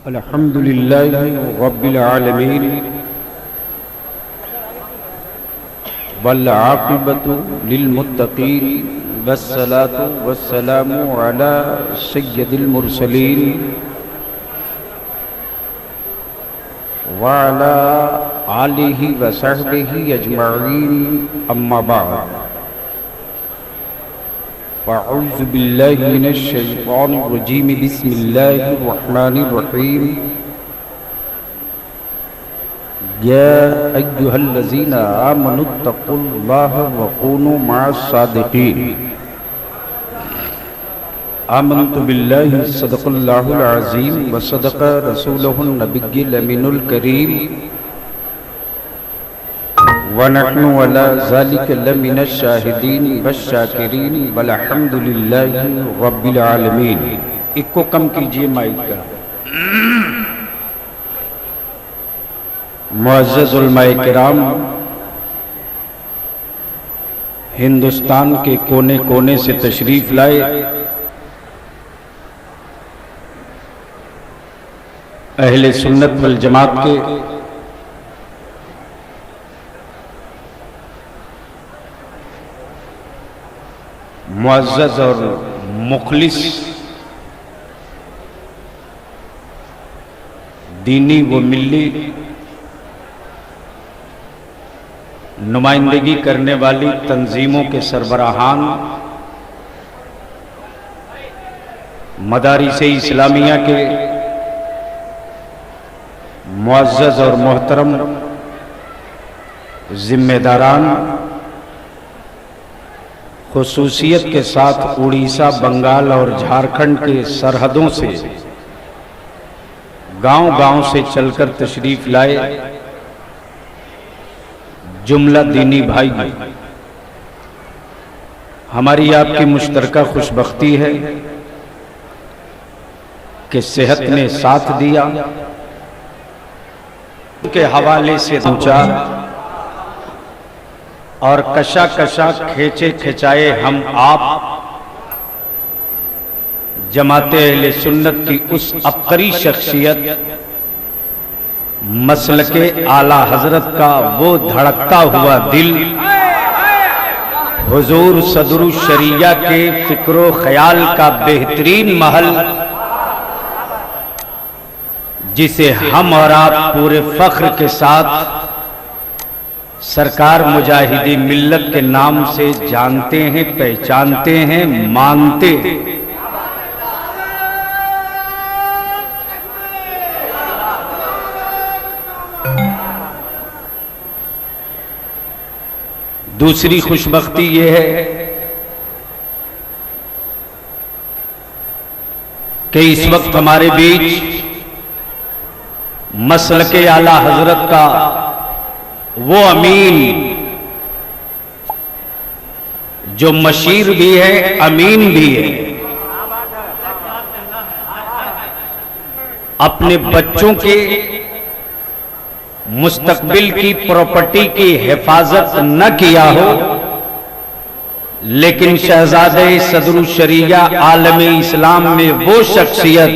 अल्हम्दुलिल्लाहि रब्बिल आलमीन वल आक़िबतु लिल मुत्तक़ीन वस्सलातु वस्सलामु अला सय्यिदिल मुरसलीन व अला आलिहि व सहबिहि अजमईन अम्मा बाद अऊज़ु बिल्लाहि मिनश शैतानिर रजीम बिस्मिल्लाहिर रहमानिर रहीम या अय्युहल्लज़ीना आमनुत्तक़ुल्लाहा व कूनू मअस सादिक़ीन आमन्तु बिल्लाहि सदक़ल्लाहुल अज़ीम व सदक़ रसूलुहुन नबिय्युल अमीनुल करीम व नहनु अला ज़ालिका लमिनश शाहिदीन वश्शाकिरीन वल्हम्दुलिल्लाहि रब्बिल आलमीन। इक्को कम कीजिए माइक का। मुअज़्ज़ज़ उलमाए किराम, हिंदुस्तान के कोने कोने से तशरीफ लाए अहले सुन्नत वल जमात के मुअज़्ज़ज़ और मुखलिस दीनी व मिल्ली नुमाइंदगी करने वाली तंजीमों के सरबराहान, मदारिस इस्लामिया के मुअज़्ज़ज़ और मोहतरम जिम्मेदारान, खुसूसियत के साथ उड़ीसा, बंगाल और झारखंड के सरहदों से गांव-गांव से चलकर तशरीफ लाए जुमला दीनी भाई, हमारी आपकी मुश्तरका खुशबख्ती है कि सेहत ने साथ दिया, के हवाले से पहुंचा और कशा कशा खींचे खिंचाए हम आप जमाते अहले सुन्नत की उस अब्करी शख्सियत मसलके आला हजरत का वो धड़कता हुआ दिल, हुजूर सदरुल शरिया के फिक्रो ख्याल का बेहतरीन महल, जिसे हम और आप पूरे फख्र के साथ सरकार मुजाहिदी मिल्लत के नाम से जानते हैं, पहचानते हैं, मानते हैं। दूसरी खुशबख्ती ये है कि इस वक्त हमारे बीच मसलके आला हजरत का वो अमीन जो मशीर भी है, अमीन भी है, अपने बच्चों के मुस्तकबिल की प्रॉपर्टी की हिफाजत न किया हो, लेकिन शहजादे सदरुल शरिया आलम इस्लाम में वो शख्सियत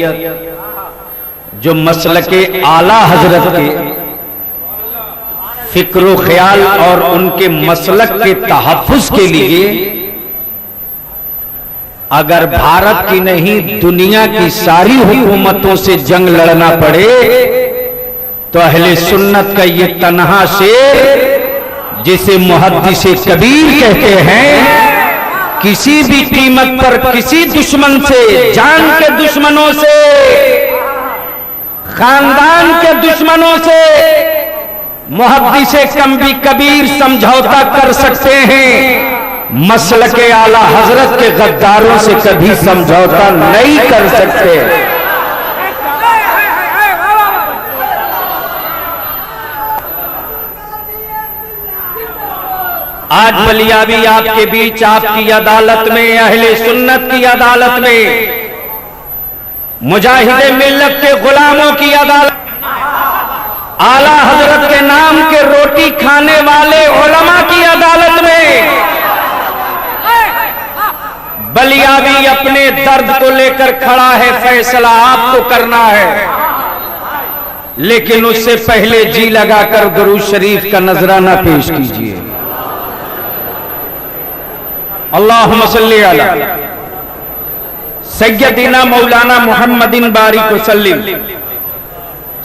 जो मसलके आला हजरत के फिक्रो ख्याल और उनके मसलक के तहफ़्फ़ुज़ के लिए अगर भारत की नहीं दुनिया की सारी हुकूमतों से जंग लड़ना पड़े तो अहले सुन्नत का ये तन्हा शेर, जिसे मुहद्दिसे कबीर कहते हैं, किसी भी कीमत पर किसी दुश्मन से, जान के दुश्मनों से, खानदान के दुश्मनों से मुहद्दिसे कबीर समझौता कर सकते हैं, मसलके आला हजरत के गद्दारों से कभी समझौता नहीं कर सकते। आज बलियाबी आपके बीच, आपकी अदालत में, अहले सुन्नत की अदालत में, मुजाहिदे मिल्लत के गुलामों की अदालत, आला हजरत के नाम के रोटी खाने वाले उलमा की अदालत में बलियाबी अपने दर्द को लेकर खड़ा है, फैसला आपको करना है। लेकिन उससे पहले जी लगाकर दुरूद शरीफ का नजराना पेश कीजिए। अल्लाहुम्मा सल्ली अला सय्यदिना मौलाना मुहम्मदिन बारिक वसल्लिम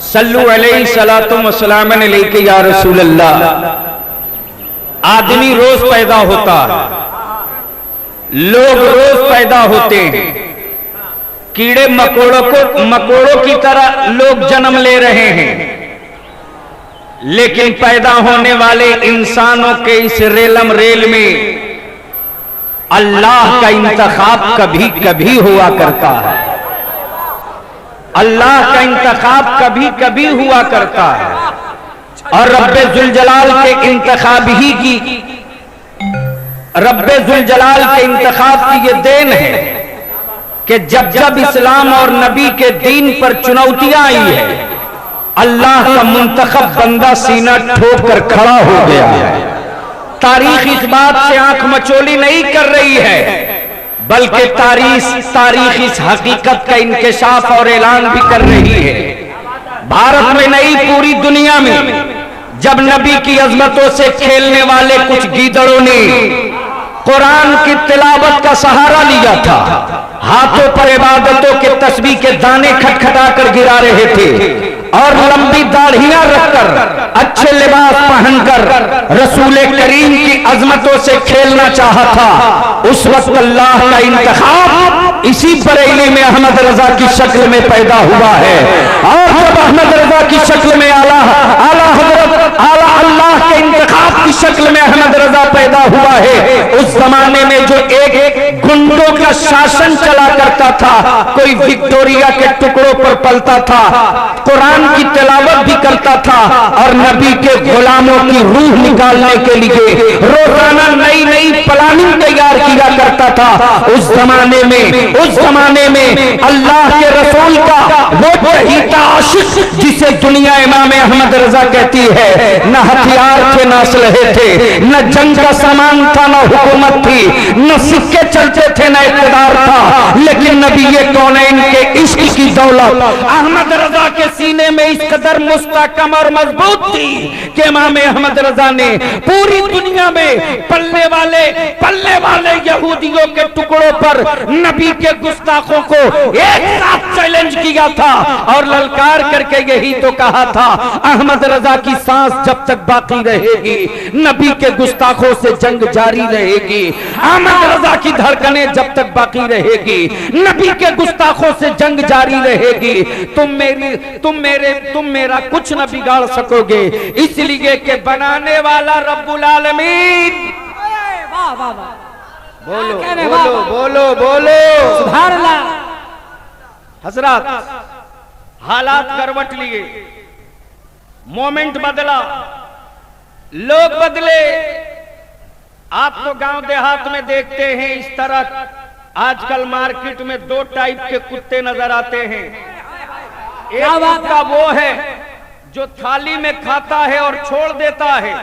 सल्लु अलैहि सलातुम व सलामन अलैका या रसूल अल्लाह। आदमी रोज पैदा होता है, लोग रोज पैदा होते हैं, कीड़े मकोड़ों की तरह लोग जन्म ले रहे हैं, लेकिन पैदा होने वाले इंसानों के इस रेलम रेल में अल्लाह का इंतखाब कभी कभी हुआ करता है। अल्लाह का इंतखाब कभी कभी हुआ करता है और रब्बे जुल जलाल के इंतखाब ही की, रब्बे जुल जलाल के इंतखाब की ये देन है कि जब जब इस्लाम और नबी के दीन पर चुनौतियां आई है, अल्लाह का मुंतखब बंदा सीना ठोक कर खड़ा हो गया है। तारीख इस बात से आंख मचोली नहीं कर रही है, बल्कि तारीख इस हकीकत का इंकशाफ और ऐलान भी कर रही है। भारत में नहीं, पूरी दुनिया में जब नबी की अजमतों से खेलने वाले कुछ गीदड़ों ने कुरान की तिलावत का सहारा लिया था, हाथों पर इबादतों के तस्बीह के दाने खटखटा कर गिरा रहे थे और लंबी दाढ़ियां रखकर, अच्छे लिबास पहनकर रसूल करीम की अजमतों से खेलना चाहा था, उस वक्त अल्लाह का इंतखाब इसी बरेली में अहमद रजा की शक्ल में पैदा हुआ है। और जब अहमद रजा की शक्ल में आला अल्लाह के इंतखाब की शक्ल में अहमद रजा पैदा हुआ है, उस जमाने में जो एक गुंडों का शासन चला करता था, कोई विक्टोरिया के टुकड़ों पर पलता था, कुरान की तिलावत भी करता था और नबी के गुलामों की रूह निकालने के लिए रोजाना नई नई प्लानिंग तैयार किया करता था। उस जमाने में अल्लाह के रसूल का वो चहीता आशिक जिसे दुनिया इमाम अहमद रजा कहती है, न हथियार थे, न असलहे थे, न जंग का सामान था, न हुकूमत थी, न सिक्के चलते थे, न इक़्तिदार था, लेकिन नबी ये कौनैन के इश्क की दौलत अहमद रजा के सीने में इस कदर मुस्तहकम और मजबूत थी कि इमाम अहमद रजा ने पूरी दुनिया में पल्ले वाले यहूदियों के टुकड़ों पर नबी के गुस्ताखों को एक साथ चैलेंज किया था और ललकार करके यही तो कहा था, अहमद रजा की सांस जब तक बाकी रहेगी नबी के गुस्ताखों से जंग जारी रहेगी। अहमद रजा की धड़कनें जब तक बाकी रहेगी नबी के गुस्ताखों से जंग जारी रहेगी। तुम मेरा कुछ न बिगाड़ सकोगे, इसलिए कि बनाने वाला रब्बुल आलमीन। वाह वाह वाह, बोलो बोलो बोलो बोलो सुभान अल्लाह। हजरत, हालात करवट लिए, मोमेंट बदला, लोग बदले। आप तो गांव देहात में देखते हैं इस तरह आजकल मार्केट में दो टाइप के कुत्ते नजर आते हैं। एक कुत्ता वो है जो थाली में खाता है और छोड़ देता है,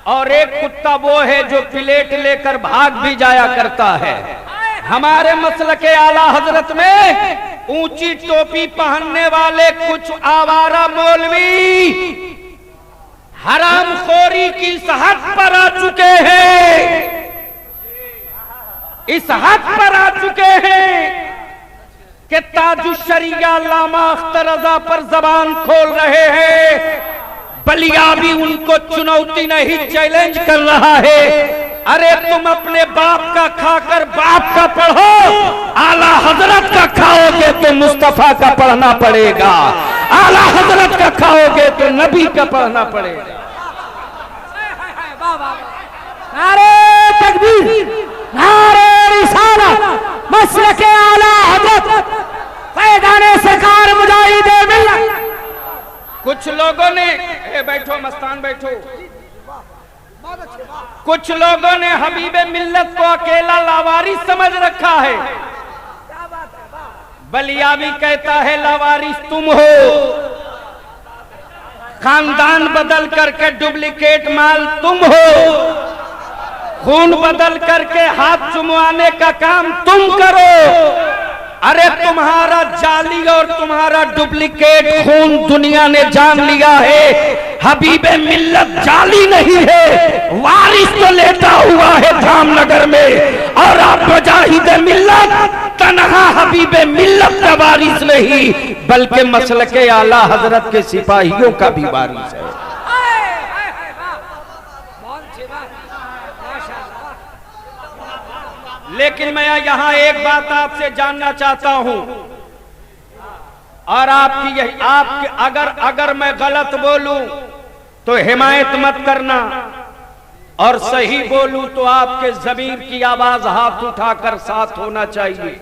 और एक कुत्ता वो है जो प्लेट लेकर भाग भी जाया करता है। हमारे मसलके आला हजरत में ऊंची टोपी पहनने वाले कुछ आवारा मौलवी हरामखोरी की इस हद पर आ चुके हैं, इस हद पर आ चुके हैं कि ताजुश्शरिया अल्लामा अख्तर रजा पर जबान खोल रहे हैं। बलिया भी उनको चुनौती नहीं, चैलेंज कर रहा है। अरे तुम अपने बाप का खाकर बाप का पढ़ो, आला हजरत का खाओगे तो मुस्तफा का पढ़ना पड़ेगा, आला हजरत का खाओगे तो नबी का पढ़ना पड़ेगा। नारे तकबीर, नारे रिसालत, मसलके आला हजरत, फैज़ाने सरकार मुजाहिदे मिल्लत। कुछ लोगों ने बैठो मस्तान बैठो, कुछ लोगों ने हबीबे मिल्लत को अकेला लावारिस समझ रखा है। बलिया भी कहता है लावारिस तुम हो, खानदान बदल करके डुप्लीकेट माल तुम हो, खून बदल करके हाथ चुमवाने का काम तुम करो। अरे तुम्हारा जाली और तुम्हारा डुप्लीकेट खून दुनिया ने जान लिया है। हबीबे मिल्लत जाली नहीं है, वारिस तो लेटा हुआ है जामनगर में। और आप मुजाहिद मिल्लत तन्हा हबीबे मिल्लत का वारिस नहीं, बल्कि मसलके आला हजरत के सिपाहियों का भी वारिस है। लेकिन मैं यहाँ एक बात आपसे जानना चाहता हूं, और आपकी यही आपके अगर मैं गलत बोलूं तो हिमायत मत करना, और सही बोलूं तो आपके ज़मीर की आवाज हाथ उठाकर साथ होना चाहिए।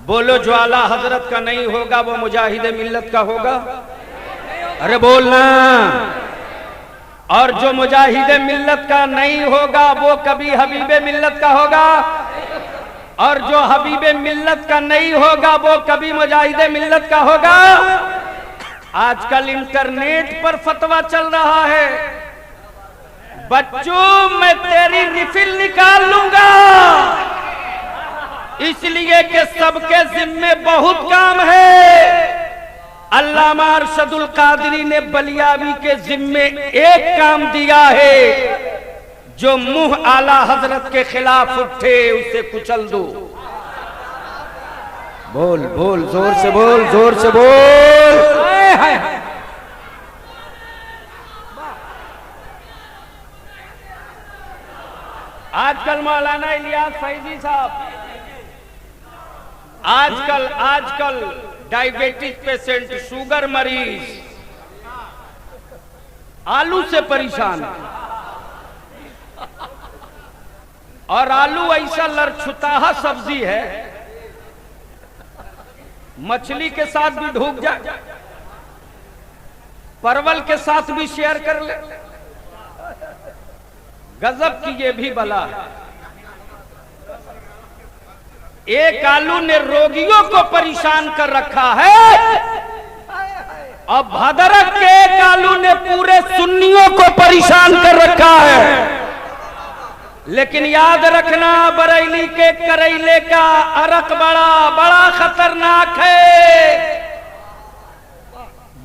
बोलो, जो आला हजरत का नहीं होगा वो मुजाहिद मिल्लत का होगा? अरे बोलना। और जो मुजाहिद मिल्लत का नहीं होगा वो कभी हबीबे मिल्लत का होगा? और जो हबीबे मिल्लत का नहीं होगा वो कभी मुजाहिद मिल्लत का होगा? आजकल इंटरनेट पर फतवा चल रहा है, बच्चों मैं तेरी रिफिल निकाल लूंगा, इसलिए कि सबके जिम्मे बहुत काम है। अल्लामा अरशदुल कादरी ने बलियावी के जिम्मे एक काम दिया है, जो मुंह आला हजरत के खिलाफ उठे उसे कुचल दो। बोल बोल, जोर से बोल, जोर से बोल। आजकल मौलाना इलियास फैजी साहब, आजकल डायबिटीज पेशेंट, शुगर मरीज आलू से परेशान है। और आलू ऐसा लड़छुताहा सब्जी है, मछली के साथ भी ढूक जाए, परवल के साथ भी शेयर कर ले। गजब की ये भी बला है। एक आलू ने रोगियों को परेशान कर रखा है, और भदरक के एक आलू ने पूरे सुन्नियों को परेशान कर रखा है। लेकिन याद रखना, बरेली के करेले का अरक बड़ा बड़ा खतरनाक है।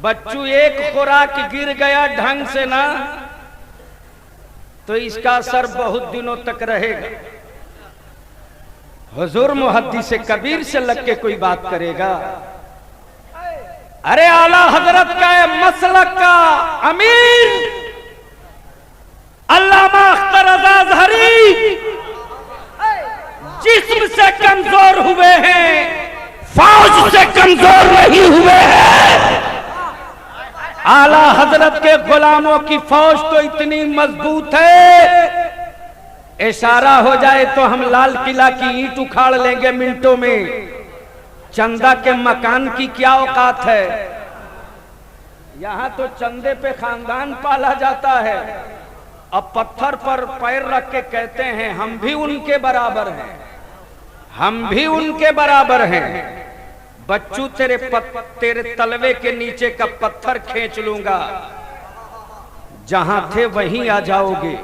बच्चू एक खुराक गिर गया ढंग से ना, तो इसका असर बहुत दिनों तक रहेगा। हुजूर मुहद्दिस कबीर से लग के कोई बात करेगा? अरे आला हजरत का मसलक का अमीर अल्लामा अख्तर रज़ा ज़हरी जिस्म से कमजोर हुए हैं, फौज से कमजोर नहीं हुए हैं। आला हजरत के गुलामों की फौज तो इतनी मजबूत है, इशारा हो जाए तो हम लाल किला की ईंट उखाड़ लेंगे मिनटों में। चंदा के मकान की क्या औकात है? यहाँ तो चंदे पे खानदान पाला जाता है, अब पत्थर पर पैर रख के कहते हैं हम भी उनके बराबर हैं, हम भी उनके बराबर हैं। बच्चू तेरे तलवे के नीचे का पत्थर खींच लूंगा, जहां थे वहीं आ जाओगे।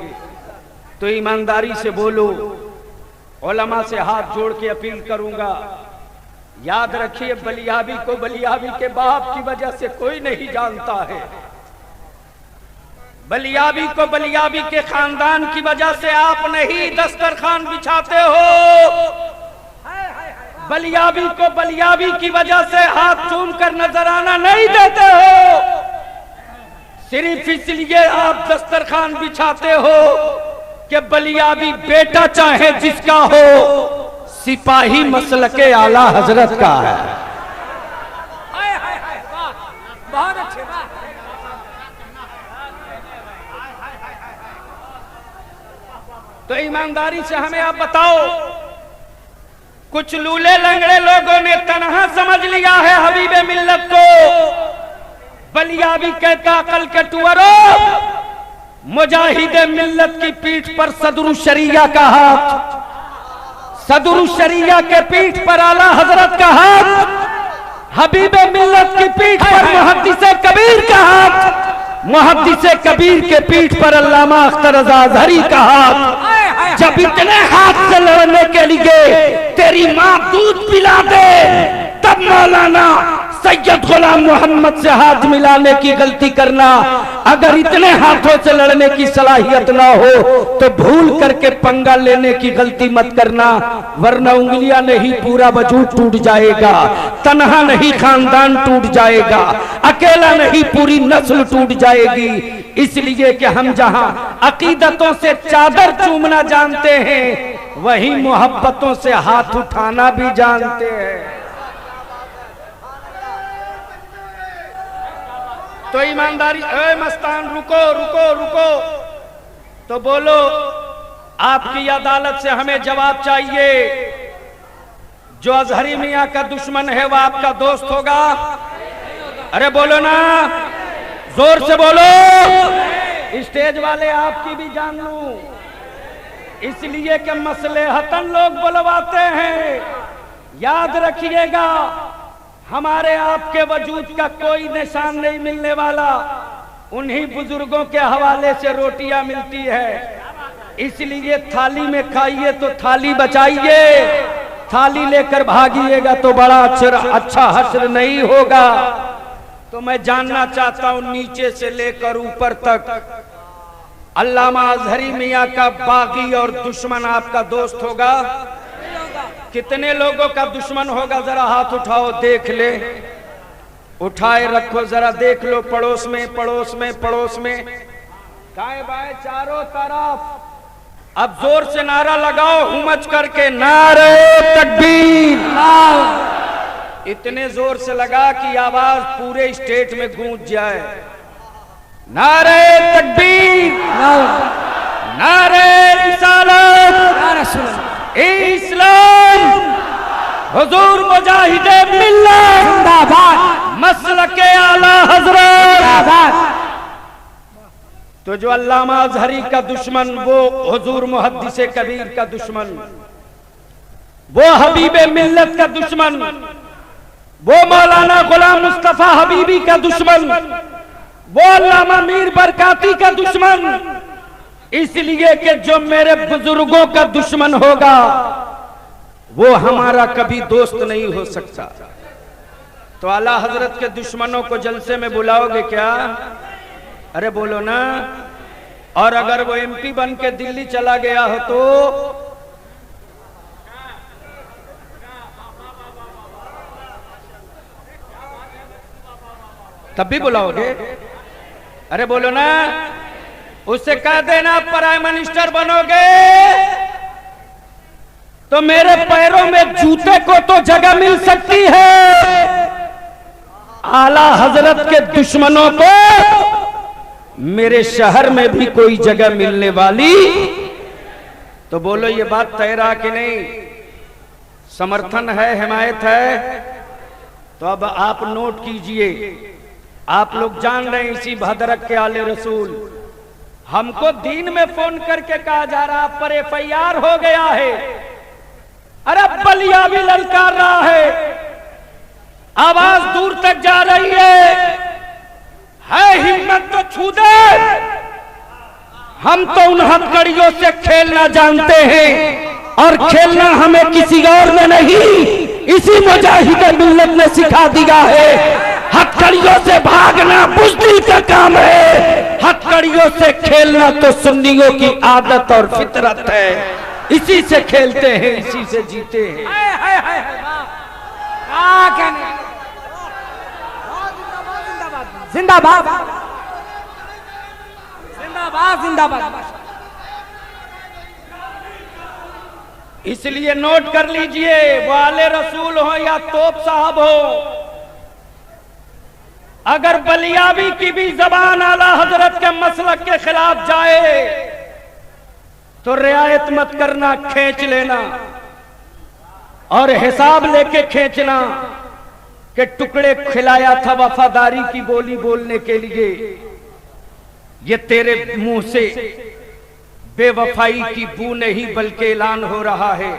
तो ईमानदारी से बोलो, उलमा से हाथ जोड़ के अपील करूंगा, याद रखिए बलियाबी को बलियाबी के बाप की वजह से कोई नहीं जानता है। बलियाबी को बलियाबी के खानदान की वजह से आप नहीं दस्तरखान बिछाते हो। बलियाबी को बलियाबी की वजह से हाथ चूम कर नजराना नहीं देते हो। सिर्फ इसलिए आप दस्तरखान बिछाते हो कि बलियाबी बेटा चाहे जिसका हो, सिपाही मसलके आला हजरत का है। बहुत अच्छे बात। तो ईमानदारी से हमें आप बताओ, कुछ लूले लंगड़े लोगों ने तन्हा समझ लिया है हबीबे मिल्लत को। बलियाबी कहता अकल के टुअरो, मुजाहिदे मिल्लत की पीठ पर सदरुल शरिया का हाथ, सदरुल शरिया के पीठ पर आला हजरत का हाथ, हबीबे मिल्लत की पीठ पर मुहद्दिसे कबीर का हाथ, मुहद्दिसे कबीर के पीठ पर अल्लामा अख्तर रज़ा ज़हरी का हाथ। जब इतने हाथ से लड़ने के लिए तेरी माँ दूध पिला दे, तब मौलाना सैयद गुलाम मोहम्मद से हाथ मिलाने की गलती करना। अगर इतने हाथों से लड़ने की सलाहियत ना हो तो भूल करके पंगा लेने की गलती मत करना, वरना उंगलियां नहीं पूरा वजूद टूट जाएगा, तन्हा नहीं खानदान टूट जाएगा, अकेला नहीं पूरी नस्ल टूट जाएगी। इसलिए कि हम जहां अकीदतों से चादर चूमना जानते हैं, वहीं मोहब्बतों से हाथ उठाना भी जानते हैं। तो ईमानदारी, ए मस्तान रुको रुको रुको, तो बोलो आपकी अदालत से हमें जवाब चाहिए। जो अजहरी मियां का दुश्मन है वो आपका दोस्त होगा? अरे बोलो ना, जोर से बोलो, स्टेज वाले आपकी भी जान लूं, इसलिए कि मसलेहतन लोग बुलवाते हैं। याद रखिएगा, हमारे आपके वजूद का कोई निशान नहीं मिलने वाला, उन्हीं बुजुर्गों के हवाले से रोटियां मिलती है। इसलिए थाली में खाइए तो थाली बचाइए, थाली लेकर भागिएगा तो बड़ा अच्छा हश्र नहीं होगा। तो मैं जानना चाहता हूं नीचे से लेकर ऊपर तक, अल्लामा अजहरी मियां का बागी और दुश्मन आपका दोस्त होगा? कितने लोगों का दुश्मन होगा? जरा हाथ उठाओ, देख ले, उठाए रखो, जरा देख लो, पड़ोस में पड़ोस में पड़ोस में, दाएं बाएं चारों तरफ। अब जोर से नारा लगाओ, हुमच करके, नारे तकबीर। इतने जोर से लगा कि आवाज पूरे स्टेट में गूंज जाए। नारे तकबीर, नारे रिसालत, इस्लाम, हुजूर मुजाहिदे मिल्लत जिंदाबाद, मसलके आला हजरत। तो जो अल्लामा अजहरी का दुश्मन, वो हुजूर मुहद्दिसे कबीर का दुश्मन, वो हबीबे मिल्लत का दुश्मन, वो मौलाना गुलाम मुस्तफा हबीबी का दुश्मन, वो अल्लामा मीर बरकाती का दुश्मन। इसलिए कि जो मेरे बुजुर्गों का दुश्मन होगा वो हमारा कभी दोस्त नहीं हो सकता। तो आला हजरत के दुश्मनों को जलसे में बुलाओगे क्या? अरे बोलो ना। और अगर वो एमपी बन के दिल्ली चला गया हो तो तब भी बुलाओगे? अरे बोलो ना। उससे कह देना प्राइम मिनिस्टर बनोगे तो मेरे पैरों में जूते को तो जगह मिल सकती है, आला हजरत के दुश्मनों को मेरे शहर में भी कोई जगह मिलने वाली। तो बोलो ये बात तय रहा कि नहीं? समर्थन है, हिमायत है? तो अब आप नोट कीजिए, आप लोग जान रहे हैं इसी भद्रक के आले रसूल, हमको दिन में फोन करके कहा जा रहा आप पर एफआईआर हो गया है। अरे बलिया भी ललकार रहा है, आवाज दूर तक जा रही है हिम्मत तो छू दे। हम तो उन हथकड़ियों से खेलना जानते हैं और खेलना हमें किसी और ने नहीं, इसी मुजाहिदे मिल्लत ने सिखा दिया है। हथकड़ियों से भागना बुज़दिल का काम है, हथकड़ियों से खेलना तो सुन्नियों की आदत और फितरत है। इसी से खेलते हैं, इसी से जीते हैं। जिंदाबाद जिंदाबाद जिंदाबाद। इसलिए नोट कर लीजिए, वो आले रसूल हो या तोप साहब हो, अगर बलियावी की भी जबान आला हजरत के मसलक के खिलाफ जाए तो रियायत मत करना, खींच लेना और हिसाब लेके खींचना कि टुकड़े खिलाया था वफादारी की बोली बोलने के लिए। ये तेरे मुंह से बेवफाई की बू नहीं बल्कि ऐलान हो रहा है।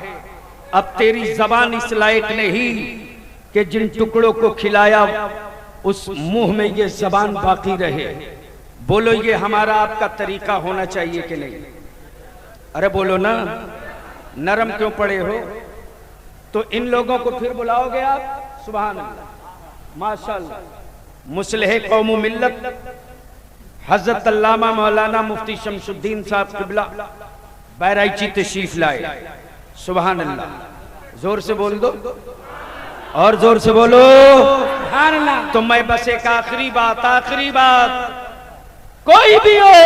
अब तेरी जबान इस लायक नहीं कि जिन टुकड़ों को खिलाया उस मुंह में ये जबान बाकी रहे। बोलो ये हमारा आपका तरीका होना चाहिए कि नहीं? अरे बोलो ना, नरम क्यों पड़े हो? तो इन लोगों को फिर बुलाओगे आप? सुभान अल्लाह, माशाअल्लाह। मुस्लिह कौम मिल्लत हजरत अल्लामा मौलाना मुफ्ती शमसुद्दीन साहब किबला बहराइची तशरीफ लाए। सुभान अल्लाह, जोर से बोल दो और जोर से बोलो। सुभान अल्लाह। तो मैं बस एक आखिरी बात, कोई भी हो,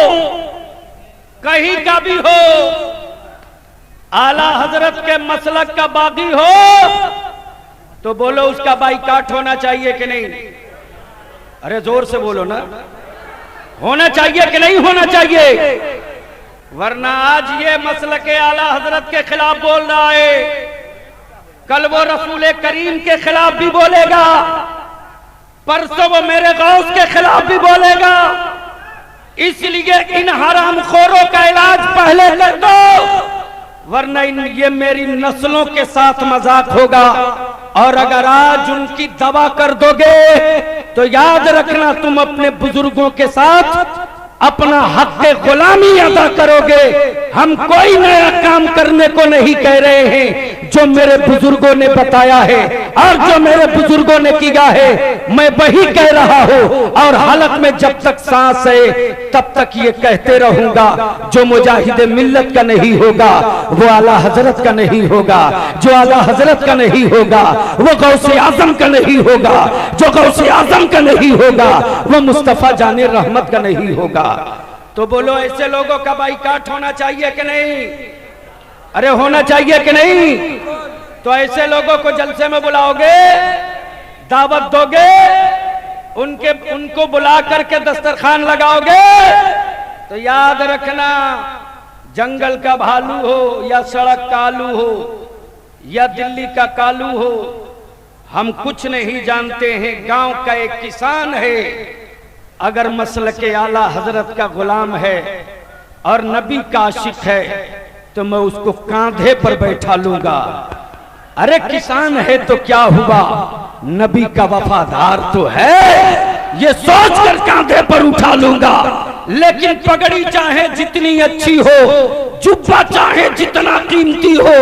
कहीं का भी हो, आला हजरत के मसलक का बागी हो तो बोलो उसका बाइकाट होना चाहिए कि नहीं? अरे जोर से बोलो ना, होना चाहिए कि नहीं होना चाहिए? वरना आज ये मसलक के आला हजरत के खिलाफ बोल रहा है, कल वो रसूल करीम के खिलाफ भी बोलेगा, परसों वो मेरे गौस के खिलाफ भी बोलेगा। इसलिए इन हराम खोरों का इलाज पहले कर दो, वरना ये मेरी नस्लों के साथ मजाक होगा। और अगर आज उनकी दवा कर दोगे तो याद रखना तुम अपने बुजुर्गों के साथ अपना हक गुलामी अदा करोगे। हम कोई नया काम करने को नहीं कह रहे हैं, जो मेरे बुजुर्गों ने बताया है और जो मेरे बुजुर्गों ने किया है मैं वही कह रहा हूं। और हालत में जब तक सांस है तब तक ये कहते रहूंगा, जो मुजाहिद मिल्लत का नहीं होगा वो आला हजरत का नहीं होगा, जो आला हजरत का नहीं होगा वो गौसे आजम का नहीं होगा, जो गौसे आजम का नहीं होगा वो मुस्तफा जाने रहमत का नहीं होगा। तो बोलो ऐसे लोगों का बाइकाट होना चाहिए कि नहीं? अरे होना चाहिए कि नहीं? तो ऐसे लोगों को जलसे में बुलाओगे, दावत दोगे, उनको बुला करके दस्तरखान लगाओगे तो याद रखना, जंगल का भालू हो या सड़क का आलू हो या दिल्ली का कालू हो, हम कुछ नहीं जानते हैं। गांव का एक किसान है, अगर मसलक आला हजरत का गुलाम है और नबी का आशिक है तो मैं उसको कांधे पर बैठा लूंगा। अरे किसान है तो क्या हुआ, नबी का वफादार तो है, ये सोचकर कांधे पर उठा लूंगा। लेकिन पगड़ी चाहे जितनी अच्छी हो, जुब्बा चाहे जितना कीमती हो,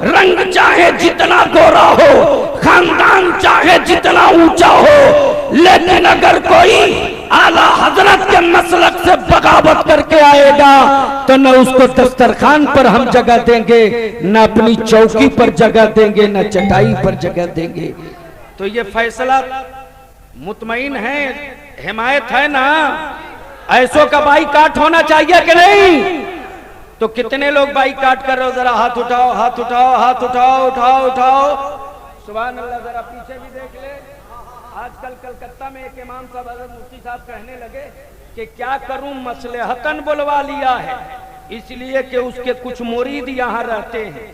रंग चाहे जितना गोरा हो, खानदान चाहे जितना ऊंचा हो, लेकिन अगर कोई आला हजरत के मसलक से बगावत करके आएगा तो न उसको दस्तरखान पर हम जगह देंगे, न अपनी चौकी पर जगह देंगे, न चटाई पर जगह देंगे। तो ये फैसला मुतमईन है, हिमायत है ना? ऐसों का बाइकाट होना चाहिए कि नहीं? तो कितने लोग बाइकाट कर रहे हो? जरा हाथ उठाओ, हाथ उठाओ, हाथ उठाओ, उठाओ उठाओ। सुभान अल्लाह। जरा पीछे भी देख ले। आजकल कलकत्ता में एक इमाम साहब हज़रत मुफ्ती साहब कहने लगे कि क्या करूं, मसलहतन बुलवा लिया है, इसलिए कि उसके कुछ मुरीद यहाँ रहते हैं।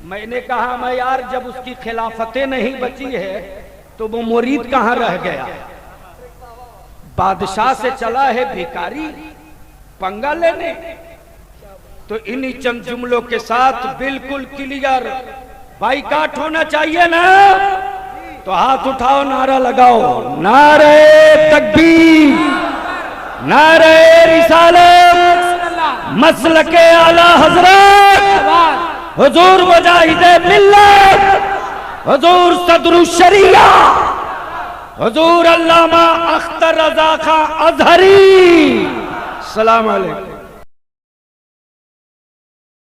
मैंने कहा मैं यार, जब उसकी खिलाफतें नहीं बची है तो वो मुरीद कहाँ रह गया? बादशाह से चला है भिखारी पंगा लेने। तो इन्हीं चंद जुमलों के साथ बिल्कुल क्लियर बाइकाट होना चाहिए ना? तो हाथ उठाओ, नारा लगाओ, नारे तकबीर, नारे रिसालत, मसलके आला हजरत, हुजूर मुजाहिदे मिल्लत, हुजूर सदरुल शरिया, हुजूर अल्लामा अख्तर रजा खां अजहरी। सलाम अलैकुम।